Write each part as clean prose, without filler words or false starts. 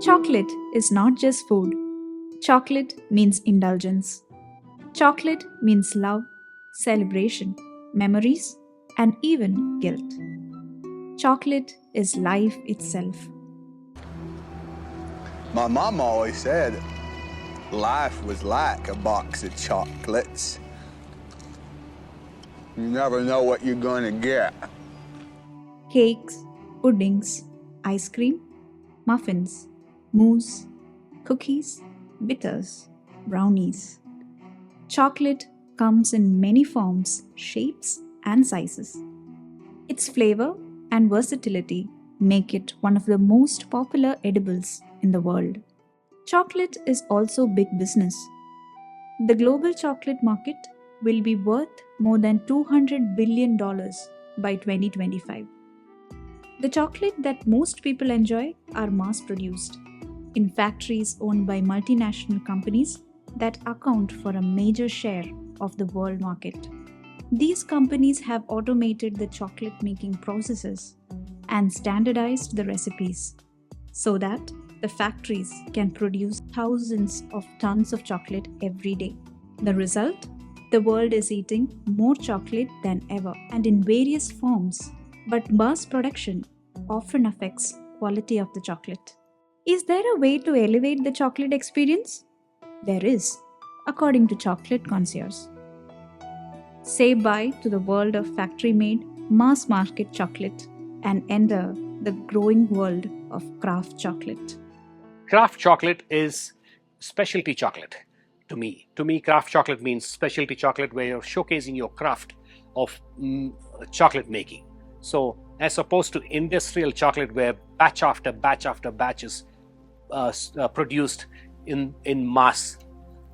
Chocolate is not just food. Chocolate means indulgence. Chocolate means love, celebration, memories, and even guilt. Chocolate is life itself. My mom always said life was like a box of chocolates. You never know what you're going to get. Cakes, puddings, ice cream, muffins, mousse, cookies, bitters, brownies. Chocolate comes in many forms, shapes, and sizes. Its flavor and versatility make it one of the most popular edibles in the world. Chocolate is also big business. The global chocolate market will be worth more than $200 billion by 2025. The chocolate that most people enjoy are mass-produced in factories owned by multinational companies that account for a major share of the world market. These companies have automated the chocolate making processes and standardized the recipes so that the factories can produce thousands of tons of chocolate every day. The result? The world is eating more chocolate than ever and in various forms, but mass production often affects quality of the chocolate. Is there a way to elevate the chocolate experience? There is, according to Chocolate Concierge. Say bye to the world of factory-made, mass-market chocolate and enter the growing world of craft chocolate. Craft chocolate is specialty chocolate to me. To me, craft chocolate means specialty chocolate where you're showcasing your craft of chocolate making. So, as opposed to industrial chocolate where batch after batch after batch is produced in mass.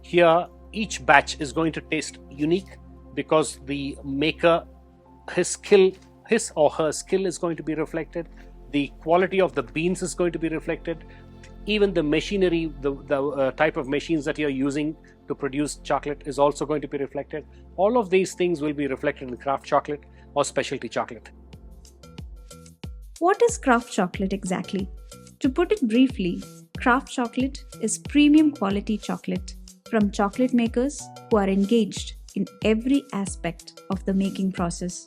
Here, each batch is going to taste unique because the maker, his or her skill is going to be reflected. The quality of the beans is going to be reflected. Even the machinery, the type of machines that you're using to produce chocolate is also going to be reflected. All of these things will be reflected in craft chocolate or specialty chocolate. What is craft chocolate exactly? To put it briefly, craft chocolate is premium quality chocolate from chocolate makers who are engaged in every aspect of the making process.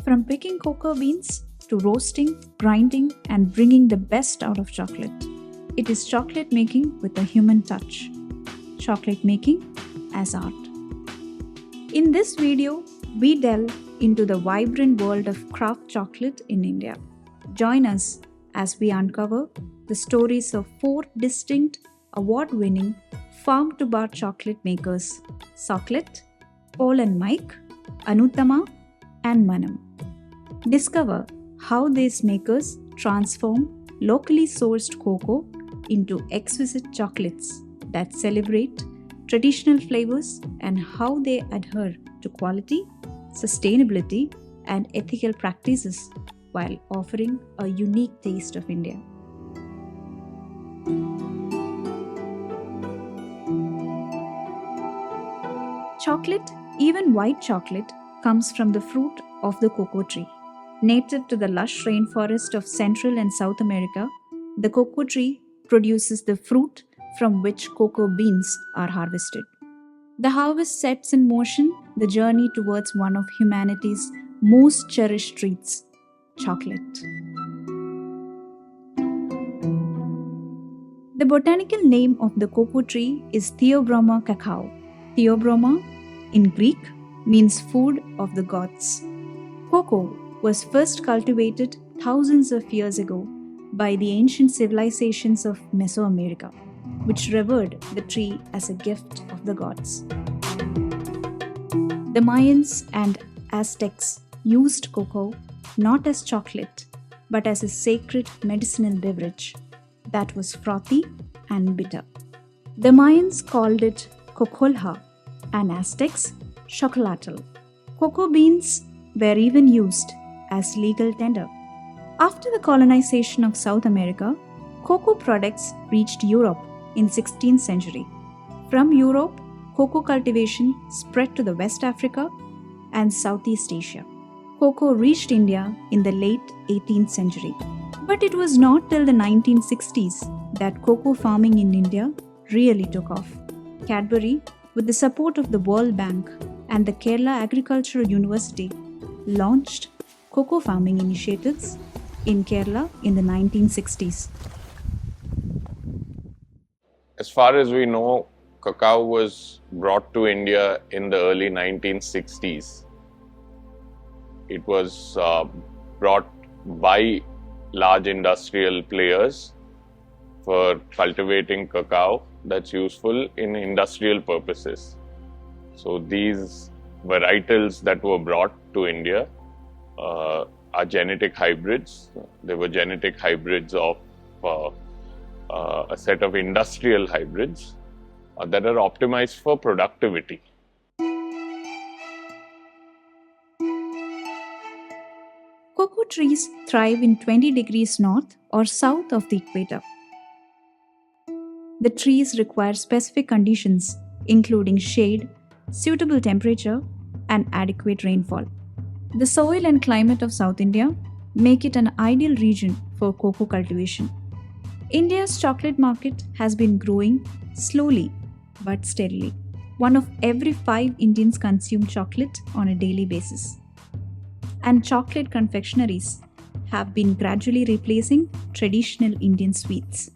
From picking cocoa beans to roasting, grinding, and bringing the best out of chocolate. It is chocolate making with a human touch. Chocolate making as art. In this video, we delve into the vibrant world of craft chocolate in India. Join us as we uncover the stories of 4 distinct, award-winning farm-to-bar chocolate makers: Chocolate, Paul and Mike, Anuttama, and Manam. Discover how these makers transform locally sourced cocoa into exquisite chocolates that celebrate traditional flavors and how they adhere to quality, sustainability, and ethical practices while offering a unique taste of India. Chocolate, even white chocolate, comes from the fruit of the cocoa tree. Native to the lush rainforest of Central and South America, the cocoa tree produces the fruit from which cocoa beans are harvested. The harvest sets in motion the journey towards one of humanity's most cherished treats, chocolate. The botanical name of the cocoa tree is Theobroma cacao. Theobroma, in Greek, means food of the gods. Cocoa was first cultivated thousands of years ago by the ancient civilizations of Mesoamerica, which revered the tree as a gift of the gods. The Mayans and Aztecs used cocoa not as chocolate, but as a sacred medicinal beverage that was frothy and bitter. The Mayans called it cocolha and Aztecs chocolatl. Cocoa beans were even used as legal tender. After the colonization of South America, cocoa products reached Europe in 16th century. From Europe, cocoa cultivation spread to the West Africa and Southeast Asia. Cocoa reached India in the late 18th century. But it was not till the 1960s that cocoa farming in India really took off. Cadbury, with the support of the World Bank and the Kerala Agricultural University, launched cocoa farming initiatives in Kerala in the 1960s. As far as we know, cacao was brought to India in the early 1960s. It was brought by large industrial players for cultivating cacao that's useful in industrial purposes. So these varietals that were brought to India are genetic hybrids. They were genetic hybrids of a set of industrial hybrids that are optimized for productivity. Cocoa trees thrive in 20 degrees north or south of the equator. The trees require specific conditions, including shade, suitable temperature, and adequate rainfall. The soil and climate of South India make it an ideal region for cocoa cultivation. India's chocolate market has been growing slowly but steadily. 1 of every 5 Indians consume chocolate on a daily basis. And chocolate confectionaries have been gradually replacing traditional Indian sweets.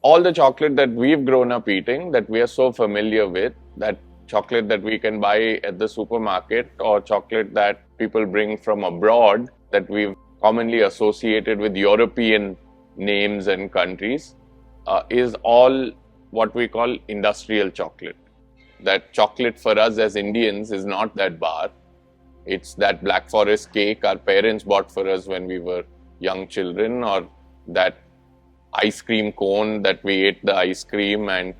All the chocolate that we've grown up eating, that we are so familiar with, that chocolate that we can buy at the supermarket or chocolate that people bring from abroad that we've commonly associated with European names and countries, is all what we call industrial chocolate. That chocolate for us as Indians is not that bar. It's that Black Forest cake our parents bought for us when we were young children, or that ice cream cone that we ate the ice cream and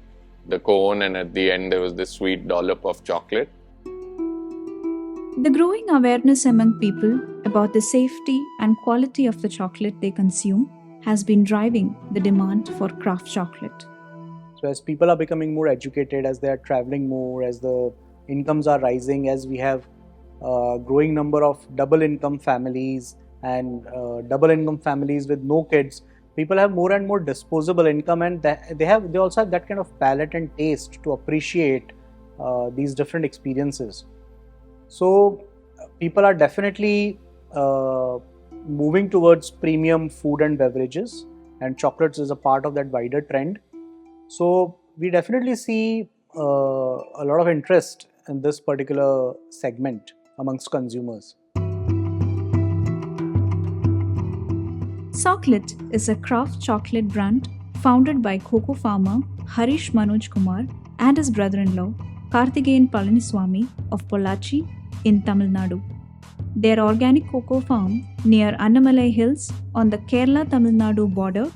the cone, and at the end there was this sweet dollop of chocolate. The growing awareness among people about the safety and quality of the chocolate they consume has been driving the demand for craft chocolate. So as people are becoming more educated, as they are traveling more, as the incomes are rising, as we have a growing number of double income families and double income families with no kids, people have more and more disposable income, and they also have that kind of palate and taste to appreciate these different experiences. So people are definitely moving towards premium food and beverages, and chocolates is a part of that wider trend. So we definitely see a lot of interest in this particular segment amongst consumers. Chocolate is a craft chocolate brand founded by cocoa farmer Harish Manoj Kumar and his brother-in-law Karthikeyan Palaniswamy of Pollachi in Tamil Nadu. Their organic cocoa farm near Annamalai Hills on the Kerala-Tamil Nadu border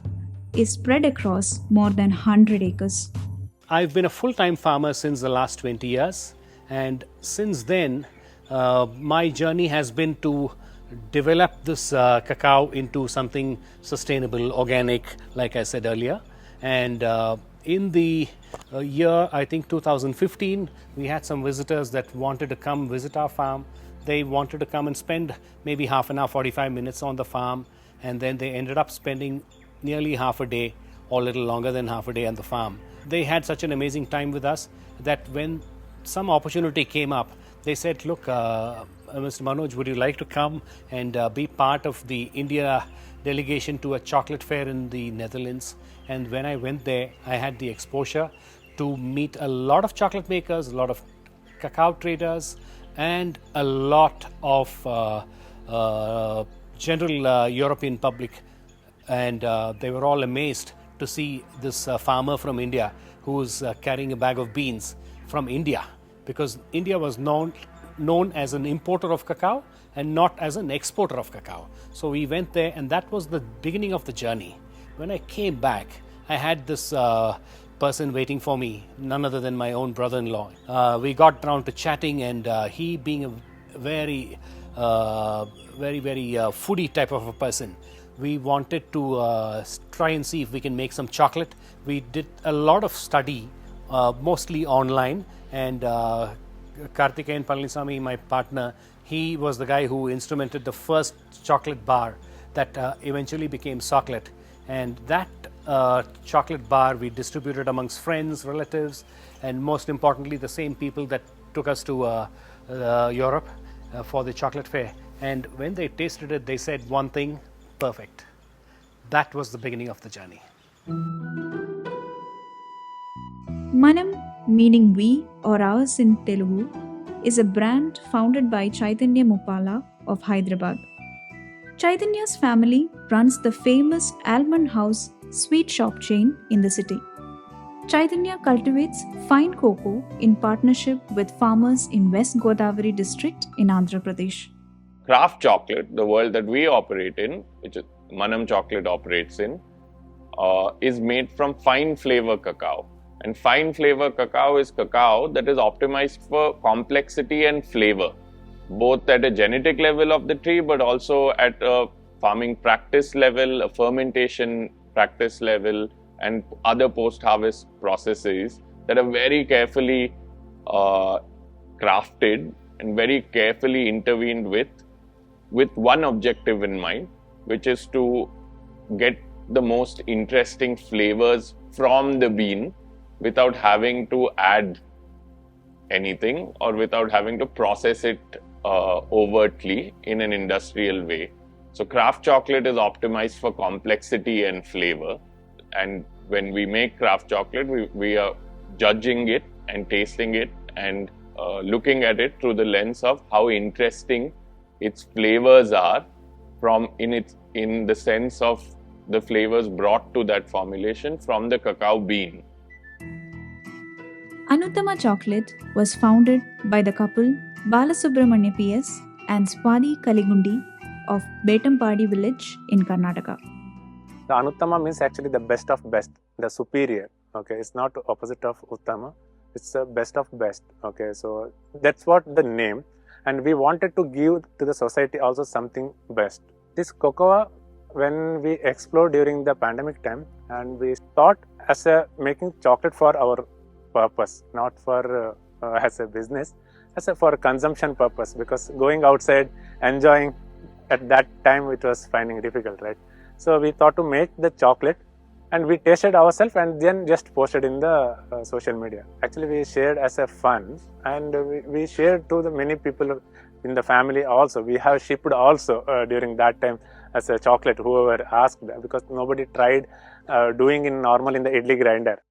is spread across more than 100 acres. I've been a full-time farmer since the last 20 years, and since then my journey has been to develop this cacao into something sustainable, organic, like I said earlier. And in the year, I think 2015, we had some visitors that wanted to come visit our farm. They wanted to come and spend maybe half an hour, 45 minutes on the farm, and then they ended up spending nearly half a day or a little longer than half a day on the farm. They had such an amazing time with us that when some opportunity came up, they said, look, Mr. Manoj, would you like to come and be part of the India delegation to a chocolate fair in the Netherlands? And when I went there, I had the exposure to meet a lot of chocolate makers, a lot of cacao traders, and a lot of general European public. And they were all amazed to see this farmer from India who's carrying a bag of beans from India, because India was known as an importer of cacao and not as an exporter of cacao. So we went there, and that was the beginning of the journey. When I came back, I had this person waiting for me, none other than my own brother-in-law. We got down to chatting, and he being a very foodie type of a person, we wanted to try and see if we can make some chocolate. We did a lot of study, mostly online, and Karthikeyan Palaniswamy, my partner, he was the guy who instrumented the first chocolate bar that eventually became chocolate. And that chocolate bar. We distributed amongst friends, relatives, and most importantly, the same people that took us to Europe for the chocolate fair. And when they tasted it, they said one thing: perfect. That was the beginning of the journey. Manam, meaning we or ours in Telugu, is a brand founded by Chaitanya Mupala of Hyderabad. Chaitanya's family runs the famous Almond House sweet shop chain in the city. Chaitanya cultivates fine cocoa in partnership with farmers in West Godavari district in Andhra Pradesh. Craft chocolate, the world that we operate in, which is Manam Chocolate operates in, is made from fine flavor cacao. And fine flavor cacao is cacao that is optimized for complexity and flavor, both at a genetic level of the tree, but also at a farming practice level, a fermentation practice level, and other post-harvest processes that are very carefully crafted and very carefully intervened with one objective in mind, which is to get the most interesting flavors from the bean without having to add anything or without having to process it overtly in an industrial way. So craft chocolate is optimized for complexity and flavor. And when we make craft chocolate, we are judging it and tasting it and looking at it through the lens of how interesting its flavors are in the sense of the flavors brought to that formulation from the cacao bean. Anuttama Chocolate was founded by the couple Balasubramanya PS and Swadi Kaligundi of Betampadi village in Karnataka. The Anuttama means actually the best of best, the superior. Okay, it's not opposite of Uttama, it's the best of best. Okay, so that's what the name. And we wanted to give to the society also something best. This cocoa, when we explored during the pandemic time, and we thought as a making chocolate for our purpose, not for as a business, for consumption purpose, because going outside, enjoying at that time, it was finding difficult, right? So we thought to make the chocolate and we tasted ourselves and then just posted in the social media. Actually, we shared as a fun and we shared to the many people in the family also. We have shipped also during that time as a chocolate, whoever asked, because nobody tried doing in normal in the idli grinder.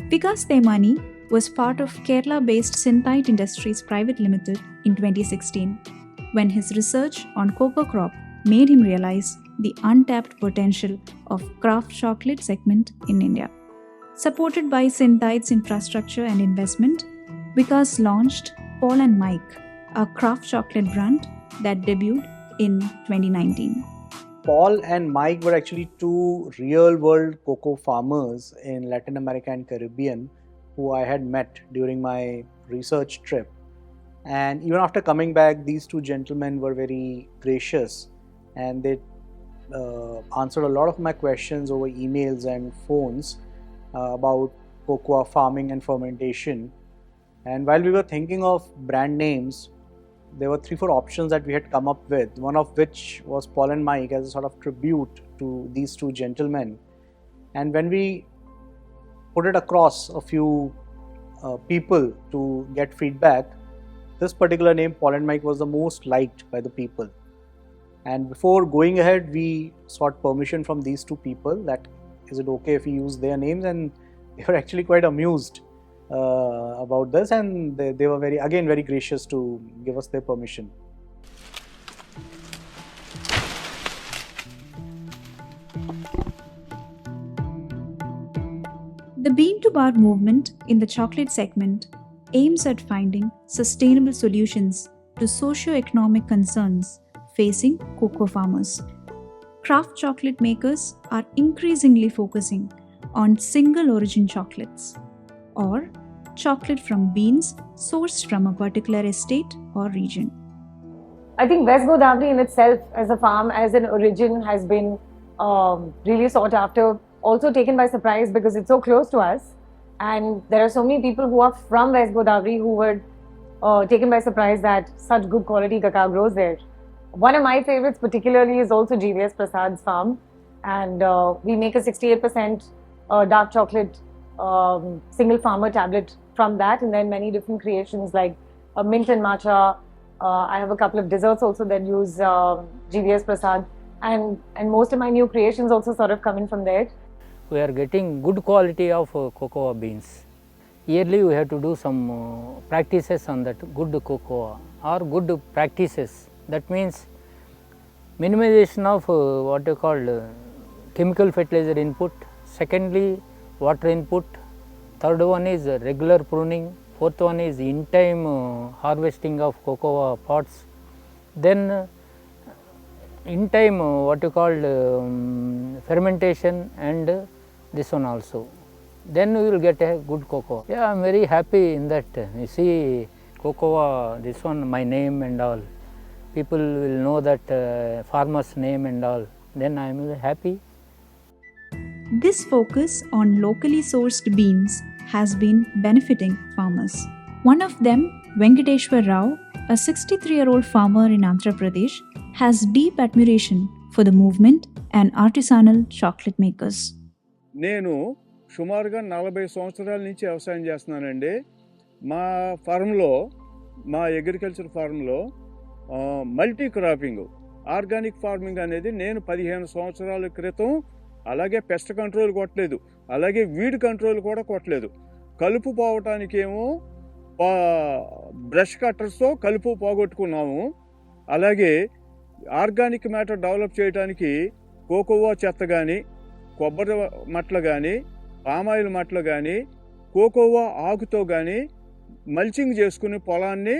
Vikas Temani was part of Kerala-based Synthite Industries Private Limited in 2016, when his research on cocoa crop made him realize the untapped potential of craft chocolate segment in India. Supported by Synthite's infrastructure and investment, Vikas launched Paul and Mike, a craft chocolate brand that debuted in 2019. Paul and Mike were actually two real-world cocoa farmers in Latin America and Caribbean who I had met during my research trip. And even after coming back, these two gentlemen were very gracious and they answered a lot of my questions over emails and phones about cocoa farming and fermentation. And while we were thinking of brand names, there were 3-4 options that we had come up with, one of which was Paul and Mike as a sort of tribute to these two gentlemen. And when we put it across a few people to get feedback, this particular name, Paul and Mike, was the most liked by the people. And before going ahead, we sought permission from these two people that is it okay if we use their names, and they were actually quite amused about this, and they were very gracious to give us their permission. The Bean to Bar movement in the chocolate segment aims at finding sustainable solutions to socio-economic concerns facing cocoa farmers. Craft chocolate makers are increasingly focusing on single origin chocolates, or chocolate from beans sourced from a particular estate or region. I think West Godavari in itself as a farm, as an origin, has been really sought after, also taken by surprise because it's so close to us. And there are so many people who are from West Godavari who were taken by surprise that such good quality cacao grows there. One of my favorites particularly is also GVS Prasad's farm. and we make a 68% dark chocolate single farmer tablet from that, and then many different creations like mint and matcha. I have a couple of desserts also that use GVS Prasad, and most of my new creations also sort of come in from there. We are getting good quality of cocoa beans. Yearly we have to do some practices on that good cocoa or good practices. That means minimization of what you call chemical fertilizer input. Secondly, water input. Third one is regular pruning. Fourth one is in time harvesting of cocoa pods. Then in time what you call fermentation, and this one also. Then we will get a good cocoa. Yeah, I am very happy in that. You see, cocoa, this one, my name and all. People will know that farmer's name and all. Then I am happy. This focus on locally sourced beans has been benefiting farmers. One of them, Venkateshwar Rao, a 63-year-old farmer in Andhra Pradesh, has deep admiration for the movement and artisanal chocolate makers. నేను సుమారుగా 40 సంవత్సరాల నుంచి వ్యవసాయం చేస్తున్నానండి. మా ఫార్మ్లో, మా agriculture ఫార్మ్లో మల్టీ క్రాపింగ్, ఆర్గానిక్ ఫార్మింగ్ అనేది నేను 15 సంవత్సరాల క్రితం అలాగే పెస్ట్ కంట్రోల్ కొట్టలేదు, అలాగే వీడ్ కంట్రోల్ కూడా కొట్టలేదు. కలుపు పోవటానికేమో బ్రష్ కట్టర్స్తో కలుపు పోగొట్టుకున్నాము. అలాగే ఆర్గానిక్ మ్యాటర్ డెవలప్ చేయడానికి కోకోవా చెత్త కానీ, కొబ్బరి మట్టలు కానీ, పామాయిల్ మట్టలు కానీ, కోకోవా ఆకుతో కానీ మల్చింగ్ చేసుకుని పొలాన్ని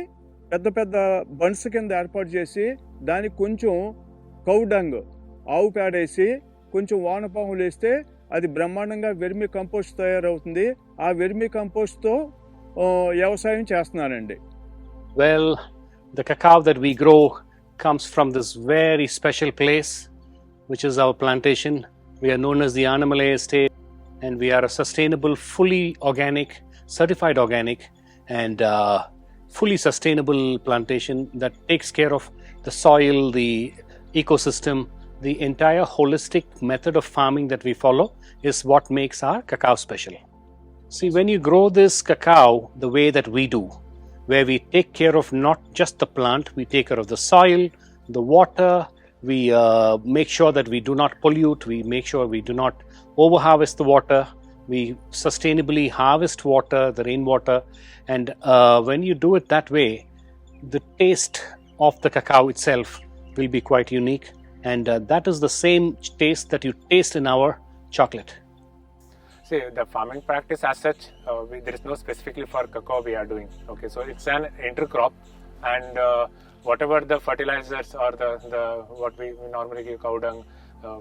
పెద్ద పెద్ద బండ్స్ కింద ఏర్పాటు చేసి దానికి కొంచెం కౌడంగ్, ఆవు పేడ వేసి కొంచెం వానపాములు వేస్తే అది బ్రహ్మాండంగా వెర్మి కంపోస్ట్ తయారవుతుంది. ఆ వెర్మి కంపోస్ట్తో వ్యవసాయం చేస్తున్నానండి. Well, the cacao that we grow comes from this very special place, which is our plantation. We are known as the Annamalai Estate, and we are a sustainable, fully organic, certified organic, and fully sustainable plantation that takes care of the soil, the ecosystem. The entire holistic method of farming that we follow is what makes our cacao special. See, when you grow this cacao the way that we do, where we take care of not just the plant, we take care of the soil, the water, we make sure that we do not pollute, we make sure we do not overharvest the water, we sustainably harvest water, the rainwater, and when you do it that way, the taste of the cacao itself will be quite unique, and that is the same taste that you taste in our chocolate. See, the farming practice as such, there is no specifically for cacao we are doing. Okay, so it's an intercrop, and whatever the fertilizers or the what we normally give cow dung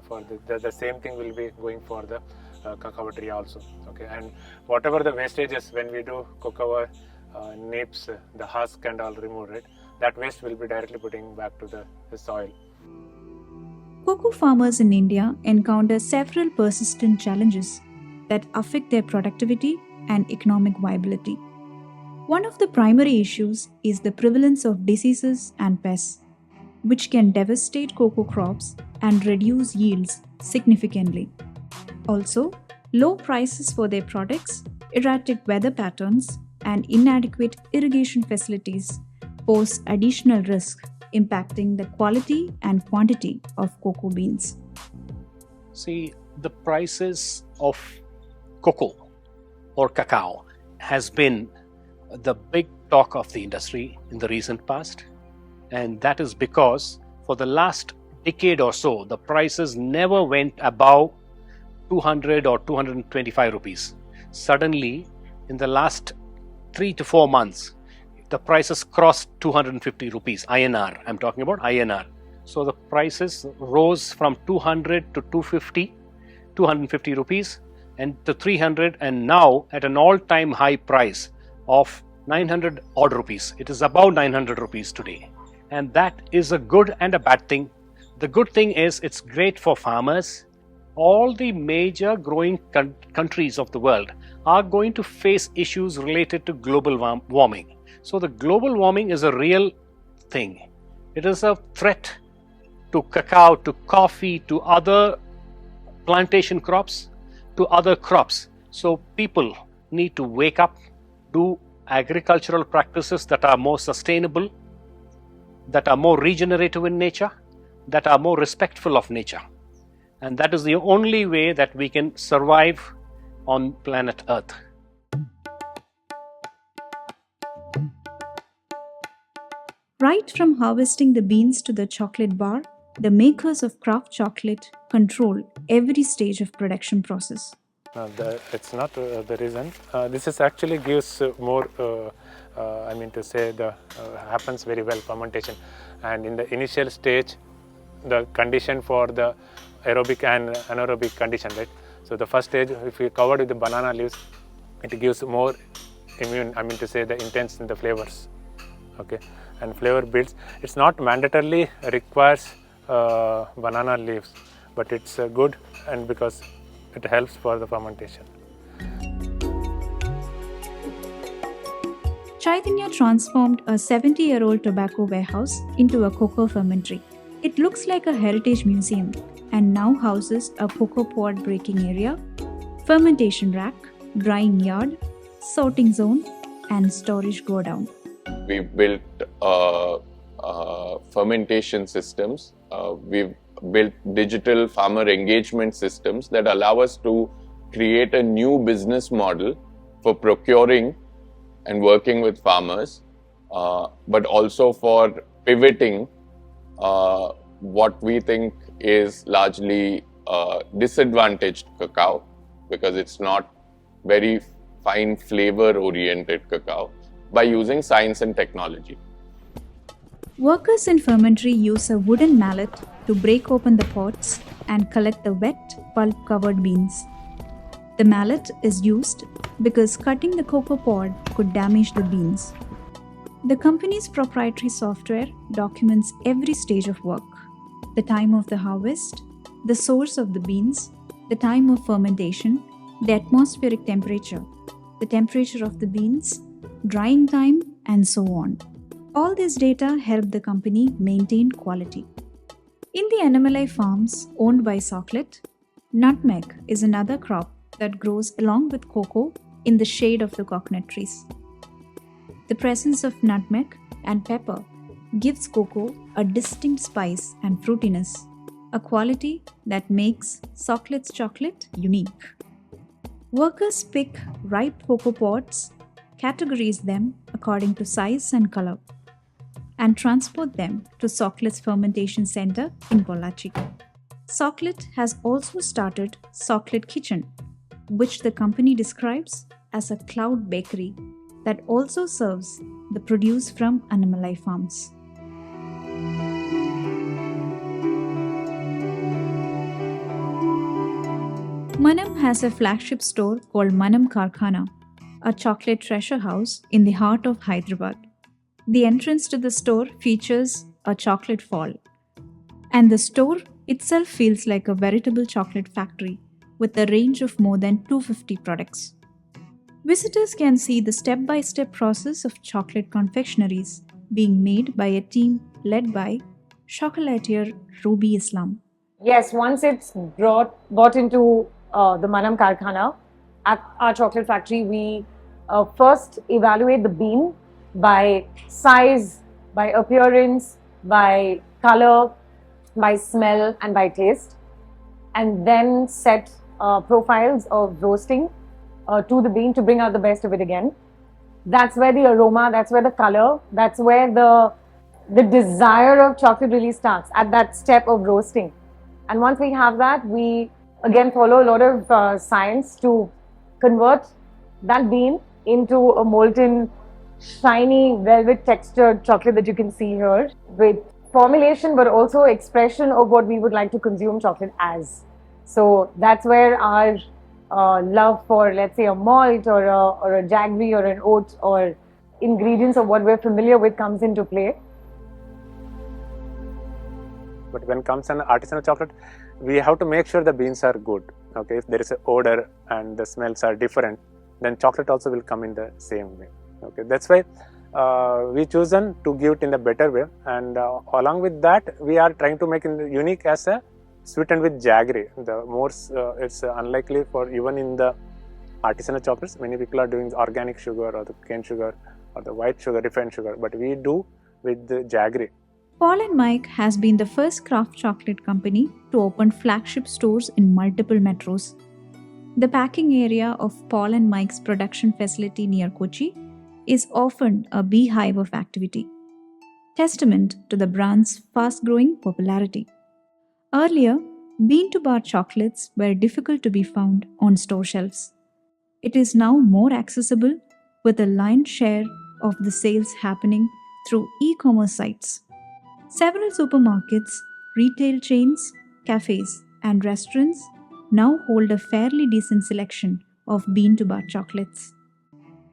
for the same thing will be going for the cacao tree also. Okay, and whatever the wastages when we do cocoa nibs, the husk and all removed, right, that waste will be directly putting back to the soil. Cocoa farmers in India encounter several persistent challenges that affect their productivity and economic viability. One of the primary issues is the prevalence of diseases and pests, which can devastate cocoa crops and reduce yields significantly. Also, low prices for their products, erratic weather patterns, and inadequate irrigation facilities pose additional risk, impacting the quality and quantity of cocoa beans. See, the prices of cocoa or cacao has been the big talk of the industry in the recent past, and that is because for the last decade or so the prices never went above 200 or 225 rupees. Suddenly in the last 3 to 4 months the prices crossed 250 rupees INR. I'm talking about INR. So the prices rose from 200 to 250 rupees and to 300, and now at an all-time high price of 900 odd rupees. It is above 900 rupees today, and that is a good and a bad thing. The good thing is it's great for farmers. All the major growing countries of the world are going to face issues related to global warming. So the global warming is a real thing. It is a threat to cacao, to coffee, to other plantation crops to other crops. So people need to wake up, do agricultural practices that are more sustainable, that are more regenerative in nature, that are more respectful of nature. And that is the only way that we can survive on planet Earth. Right from harvesting the beans to the chocolate bar, the makers of craft chocolate control every stage of production process. It's not the reason. This is actually gives more, happens very well, fermentation. And in the initial stage, the condition for the aerobic and anaerobic condition, right? So the first stage, if we covered with the banana leaves, it gives more the intense in the flavors, okay? And flavor builds. It's not mandatorily requires banana leaves, but it's good, and because it helps for the fermentation. Chaitanya transformed a 70-year-old tobacco warehouse into a cocoa fermentery. It looks like a heritage museum and now houses a cocoa pod breaking area, fermentation rack, drying yard, sorting zone, and storage godown. We've built fermentation systems. We've built digital farmer engagement systems that allow us to create a new business model for procuring and working with farmers, but also for pivoting what we think is largely disadvantaged cacao, because it's not very fine flavor oriented cacao, by using science and technology. Workers in fermentery use a wooden mallet to break open the pods and collect the wet, pulp-covered beans. The mallet is used because cutting the cocoa pod could damage the beans. The company's proprietary software documents every stage of work: the time of the harvest, the source of the beans, the time of fermentation, the atmospheric temperature, the temperature of the beans, drying time, and so on. All this data help the company maintain quality. In the animal farms owned by Chocolate, nutmeg is another crop that grows along with cocoa in the shade of the coconut trees. The presence of nutmeg and pepper gives cocoa a distinct spice and fruitiness, a quality that makes Chocolate's chocolate unique. Workers pick ripe cocoa pods, categorize them according to size and color, and transport them to Chocolate's fermentation center in Pollachi. Chocolate has also started Chocolate Kitchen, which the company describes as a cloud bakery that also serves the produce from animal farms. Manam has a flagship store called Manam Karkhana, a chocolate treasure house in the heart of Hyderabad. The entrance to the store features a chocolate fall, and the store itself feels like a veritable chocolate factory with a range of more than 250 products. Visitors can see the step-by-step process of chocolate confectionaries being made by a team led by chocolatier Ruby Islam. Yes, once it's brought into the Manam Karkhana at our chocolate factory, we first evaluate the bean by size, by appearance, by color, by smell, and by taste, and then set profiles of roasting to the bean to bring out the best of it again. That's where the aroma, that's where the color, that's where the desire of chocolate really starts, at that step of roasting. And once we have that, we again follow a lot of science to convert that bean into a molten, shiny, velvet textured chocolate that you can see here, with formulation but also expression of what we would like to consume chocolate as. So that's where our love for, let's say, a malt or a jaggery or an oat or ingredients of what we're familiar with comes into play. But when it comes to artisanal chocolate, we have to make sure the beans are good. Okay, if there is an odor and the smells are different, then chocolate also will come in the same way. Okay, that's why we chosen to give it in a better way, and along with that, we are trying to make it unique as a sweetened with jaggery. The more it's unlikely for even in the artisanal chocolates, many people are doing organic sugar or the cane sugar or the white sugar, refined sugar, but we do with the jaggery. Paul and Mike has been the first craft chocolate company to open flagship stores in multiple metros. The packing area of Paul and Mike's production facility near Kochi is often a beehive of activity, testament to the brand's fast-growing popularity. Earlier, bean-to-bar chocolates were difficult to be found on store shelves. It is now more accessible with a lion's share of the sales happening through e-commerce sites. Several supermarkets, retail chains, cafes, and restaurants now hold a fairly decent selection of bean-to-bar chocolates.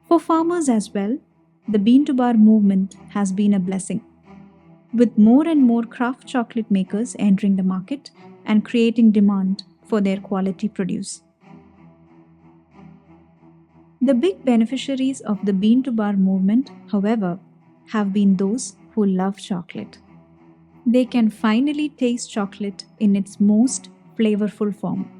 For farmers as well, the bean-to-bar movement has been a blessing, with more and more craft chocolate makers entering the market and creating demand for their quality produce. The big beneficiaries of the bean-to-bar movement, however, have been those who love chocolate. They can finally taste chocolate in its most flavorful form.